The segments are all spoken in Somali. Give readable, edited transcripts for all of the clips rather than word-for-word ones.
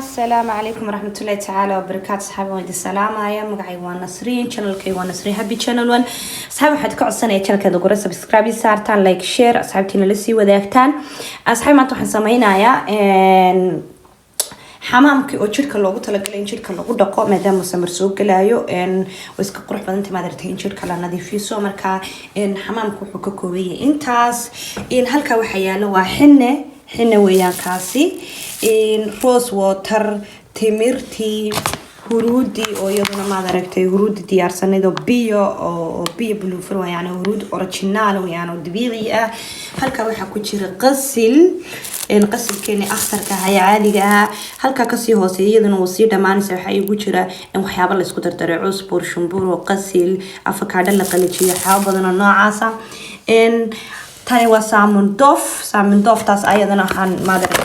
السلام عليكم ورحمة الله تعالى وبركاته. صحابي وين السلام يا مقعي ونصرين channel كي ونصري هابي channel ون صحابي حد كعد سنة channel كده قرص سبسكرايب صارتان لايك شير أصحابتنا لسي وذاكتان أصحابي ما توحن سمعينا يا حمامك oo jirka loogu talagalay in jirka lagu dhaqo maadaama samir soo galaayo iska qurux badan inta maadartay in jirka la nadiifiyo marka xamaamku wuxuu ka kooban yahay intaas halka waxa yaalo waa xinne weeyaan kaasi rose water timirti huruudi oo iyaduna maadartay huruudi diyaarsanado biyo oo biyo blue fur waa yani huruud original weeyaan oo dabiici ah halka waxa ku jira qasil قصل كيني أخطر كهاي عادي جها هل كقصي هو سيدنا وصير دمان سحي وجرا إن خيابر لسكوتر درعوس بور شمبور وقصل أفكار دل قلت شيء حاضرنا ناعسة إن تاني وسامون دوف تاس أيضا خان ما درت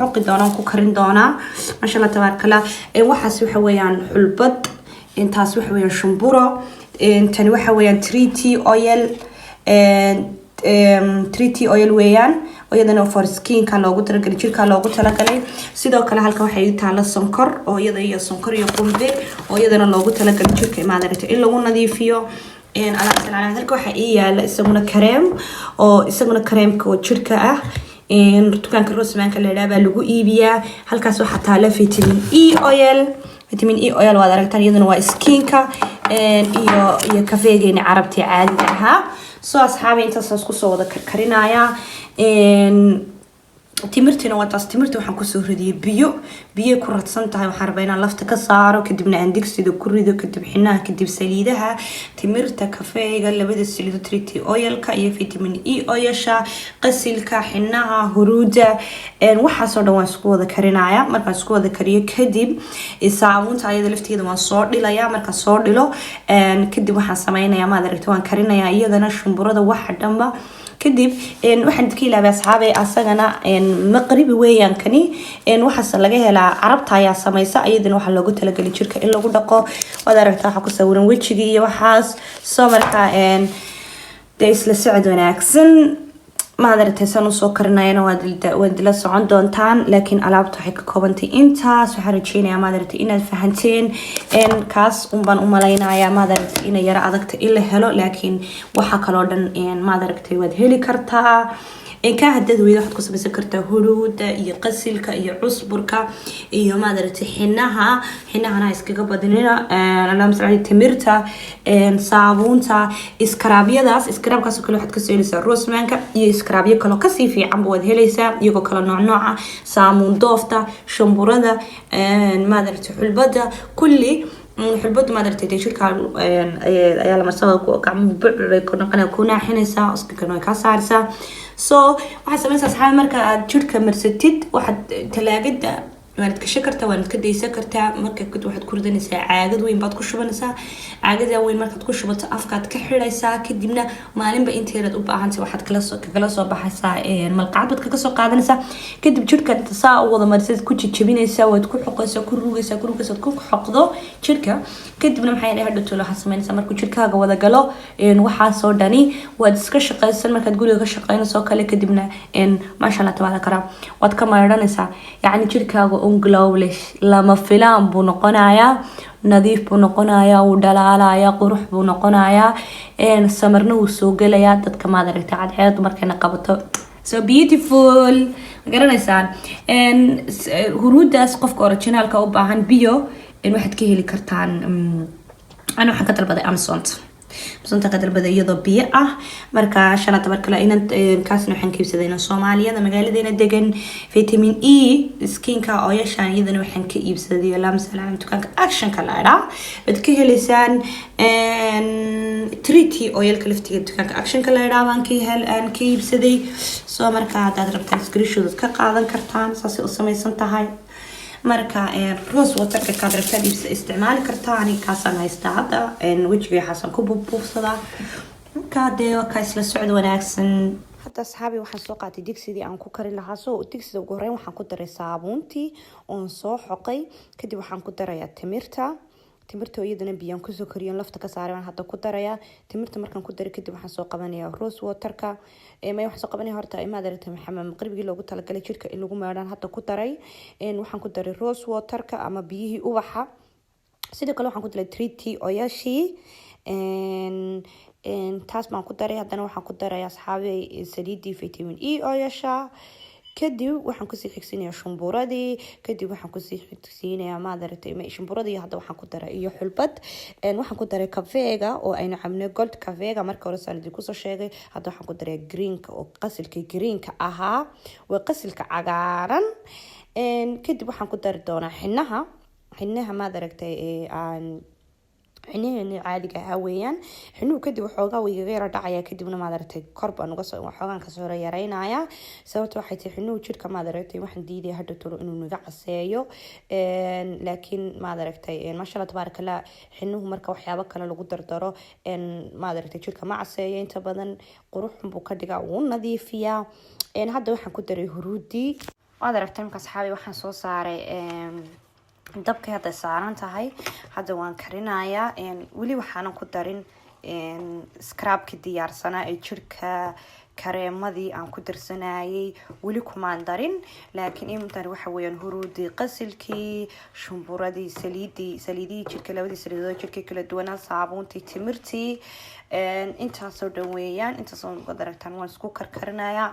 حق دونا وكوكرين دونا ما شاء الله تبارك الله إن وحسي حويان حلبت إن تاس حويان شمبورة إن تاني حويان تريتي أويل ويان ويدنا فور سكين كان لوجو ترى كل كان لوجو ترى كله سيدا كله هالك وحيد تعالى السكر أو يدا السكر يقوم به ويدنا لوجو ترى كل شيء ما درت إلا لو نضيفيه إن على ذلك وحقيقة لا يسمونه كريم أو يسمونه كريم كوتشركة إن تكون كروس مان كله لعبة لوجو إيبيا هالك سو حتى على فيتامين إي أويل وهذا تاني يدنا وسكين كا إن كافيه جيني عربتي عادي لها أصحابي أنت سأسكو وذا كرينايا إن تمرتنا وتاس تمرت وحن كسر هدي بيو كرة صنتها وحربينا لفت كسار وكدبنا عندك سيدو كردو كدب حناها كدب سليدها تمرت كافيه قال لبدا السليدو تريتي أويل كأي فيتامين إي أويشا قسل كحناها هرودة إن وحصل دوان سكو ذا كرينايا مركز سكو ذا كريه كدب الساعون تعيد لفتي دوان صور للا يا مركز صور للو إن كدب وحن سمعنا يا ما درتوان كرينايا إيا ذا نشون برادة واحد دنبا كدب إن واحد كيلا بأصحابي أصلاً إن مقرب ويان كني إن وحصل لقيه لا عربت يا سمايسة أيضاً وحلا قلت لك اللي شركة إلا قد دقة ودرت راح كسورن ويتشجي وحاس صامرك إن دايس لسعد وناكسن ما درت هسنو سكرنا أنا ودل صعود دونتان لكن ألعبت حق كوبنتي أنت سحرتشين يا ما درت إن الفهنتين إن كاس أملاينا يا ما درت إن يرى عدك إلا هلو لكن وحكى لودن إن ما درت يود هلي كرتها إن كهدد ويدا حد كسب سكرته هرود يقسل كيعصبرك ما درت حناها نايس كقبضنينا أنا مثلا تمرتها صابونتا إسكرابية داس إسكراب كاسو كل واحد كسر لسه روس مانك إسكرابية كله كسي في عم بود هليسا يجو كله نوع صامون دوفتا شمبوردا ما درت حلبدا كلي حلبد ما درت تيجي شركة يلا مساق كم كنا حنسا أسكنا كسارسا waxaa sameynaysaa saxaab marka aad jirka marsatid waxaad talaagada waad ka shakartaa waad ka deysan kartaa marka kadib waxaad ku ridanaysaa caagad weyn baad ku shubanaysaa caagada weyn markaad ku shubato afkaad ka xiraysaa kadibna maalinba inteed u baahantahay waxaad kala soo baxaysaa malqacad baad kaga soo qaadanaysaa kadib jirka inta saa u wada marisid ku jijabinaysaa waad ku xoqaysaa ku rugaysaa ku xoqdo jirka kadibna maxay dhahay hadda tolo sameynaysaa markuu jirkaaga wada galo waxa soo dhani waad iska shaqaysan markaad guriga ka shaqaynayso kale kadibna ma sha Allah tabaaraka waad ka maydhanaysaa yaani jirkaaga glowlish lama filaan buu noqonayaa nadiif buu noqonayaa uu dhalaalayaa qurux buu noqonayaa samarna uu soo gelayaa dadka maadaragtay cadceed markayna qabato so beautiful garanaysan huruudaas qofka originalka u baahan biyo waxaad ka heli kartaan ana waxaan ka dalbaday Amazon بسنت قدر بدأ يضبيه مركا شلا تبارك الله إن كاسنا حنكيب سدينا الصومالية ده مجال دينا دجن فيتامين إي سكين كا أويا شان يدنا وحنكيب سدي ولا مثلا عم تكون أكشن كلايرا بتكيه لسان تريتي أويل كلفتي تكون أكشن كلايرا وانكي كيب سدي سو مركا تضرب تسكريشو كقاعدة كرتان ساسي أصلا يسنتهاي marka roos waterka ka darafta isticmaali kartaa ani kaasan haysta hadda wajiga xasan ku buufsada ka deeyo ka isla socod wanaagsan hadda asxaabi waxaan soo qaatay digsidii aan ku kari lahaa soo digsiga ugu horeyn waxaan ku daray saabuuntii oo soo xoqay kadib waxaan ku daray timirta iyadana biyaan kusoo kariyo lafta ka saaray waan hadda ku daraya timirta markaan ku daray kadib waxaan soo qabanaya rose waterka ma waxaan soo qabanaya horta maadaragtay maxamed maqribigii loogu talagalay jirka in lagu meedhaan hadda ku daray waxaan ku daray rose waterka ama biyihii ubaxa sidoo kale waxaan ku daray 3 tea oyashi taas baan ku daray haddana waxaan ku daray asxaabay saliidii vitamin E oyasha kadib waxaan ku sii xigsiinayaa shumburadii kadib waxaan ku sii xigsiinayaa maadaragtay shumburadii hadda waxaan ku daray iyo xulbad waxaan ku daray kafeega oo aynu cabnay gold kafeega marka hore sanadii ku soo sheegay hadda waxaan ku daray greenka oo qasilka greenka ahaa waa qasilka cagaaran kadib waxaan ku dari doonaa xinaha maadaragtay aan xinihii caadiga ah weeyaan xinuhu kadib waxoogaa wiigaga yara dhacaya kadibna maadaragtay kor baan uga soo waxoogaan kasoo yareynaya sababta waxay tahay xinuhu jirka maadaragtay waxaan diidaya hadda tolo inuu naga caseeyo laakiin maadaragtay maasha Allah tabaarakallah xinuhu marka waxyaabo kale lagu dardaro maadaragtay jirka ma caseeyo inta badan quruxun buu ka dhigaa uu nadiifiyaa hadda waxaan ku daray huruudi maadaragtay marka saxaabi waxaan soo saaray dabka hadda saaran tahay hadda waan karinayaa weli waxaanan ku darin scrubki diyaarsanaa ee jirka kareemadii aan ku darsanayay weli kumaan darin laakiin intan waxa weeyaan huruudi qasilkii shumburadii saliidii jirka labadii saliidood jirka kala duwanaa saabuuntii timirtii intaasoo dhan weeyaan intaasoo daragtaan waan isku karkarinayaa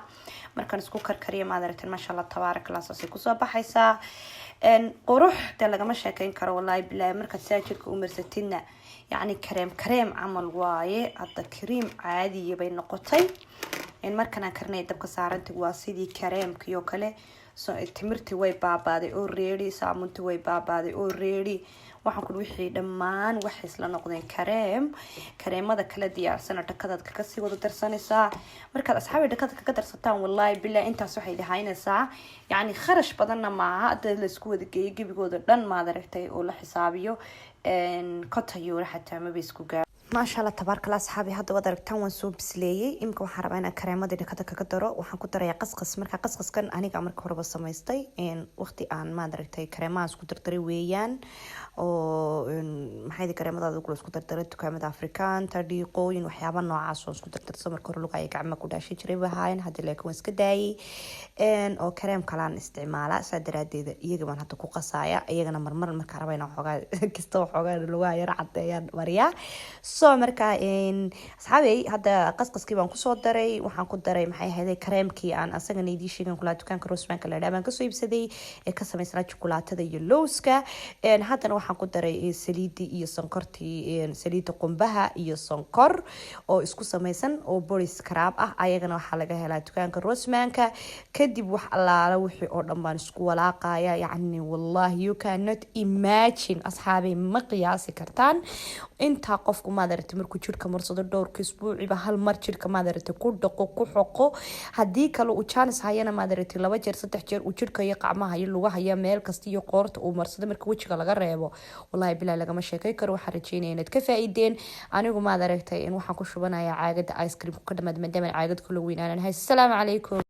markaan isku karkariya maadaragtaan maasha Allah tabaarakallah saasay kusoo baxaysaa qurux de lagama sheekeyn karo wallahi billahi marka saa jirka u marsatidna yani kareem camal waaye hadda kareem caadi bay noqotay markaan aan karnay dabka saarantay waa sidii kareemkii oo kale timirtii way baabaaday oo reedi saamuntii way baabaaday oo reedi waxaan ku wixii dhammaan wax isla noqdeen kareemada kala diyaarsan dhakadaad ka sii wada darsanaysaa markaad asxaabi dhakada ka darsataan wallahi billahi intaas waxay dhahaynaysaa yani kharash badanna maaha hadda la isku wada geeyo gebigooda dhan maadaragtay oo la xisaabiyo kotayo xataa ma isku gaar maasha Allah tabaarakallah asxaabi hadda wada aragtaan waan soo bisleeyay imka waxaan rabaa inaan kareemada dhakada kaga daro waxaan ku darayaa qasqas marka qasqaskan aniga marka horeba samaystay waqti aan maadaragtay kareemahaas ku dardaray weeyaan oo maxay kareemadaada ugu isku dardaray dukaamada afrikaanta dhiiqooyin waxyaabo noocaas oo isku dardarso marka hore luqay gacmo ku dhaashay jiray bahayn hadda laakiin waan iska daayay oo kareem kalaan isticmaala saadaradeeda iyaga baan hadda ku qasaya iyagana marmar marka rabaa inaan xogaa kisto xogaa lugaa yar cadeeyaan mariya soo marka asxaabay hadda qasqaskii baan ku soo daray waxaan ku daray maxay ahayd kareemkii aan asagana idii sheegan kula dukaanka Rosebank la dhaabaan ka soo iibsaday ee ka sameysana chocolate iyo lowska haddana waxaan ku daray saliidii iyo sonkortii saliida qumbaha iyo sonkor oo isku sameysan oo body scrub ah ayagana waxa laga helaa dukaanka Rosebank kadib wax allaala wixii oo dhan baan isku walaaqaya yani wallahi you cannot imagine asxaabay ma qiyaasi kartaan inta qofku maadaragtay markuu jirka marsado dhowrka isbuuciba hal mar jirka maadaragtay ku dhaqo ku xoqo hadii kale uu chance hayana maadaragtay 2 jeer 3 jeer uu jirka iyo qacmaha iyo lugaha meel kasta iyo qoorta uu marsado marka wajiga laga reebo wallahi billahi lagama sheekay karo waxaan rajeynayaa inaad ka faa'iideen anigu maadaragtay in waxaan ku shubanayaa caagada ice cream ka dhamaad maadaama caagad kula weynaanan hay assalaamu calaykum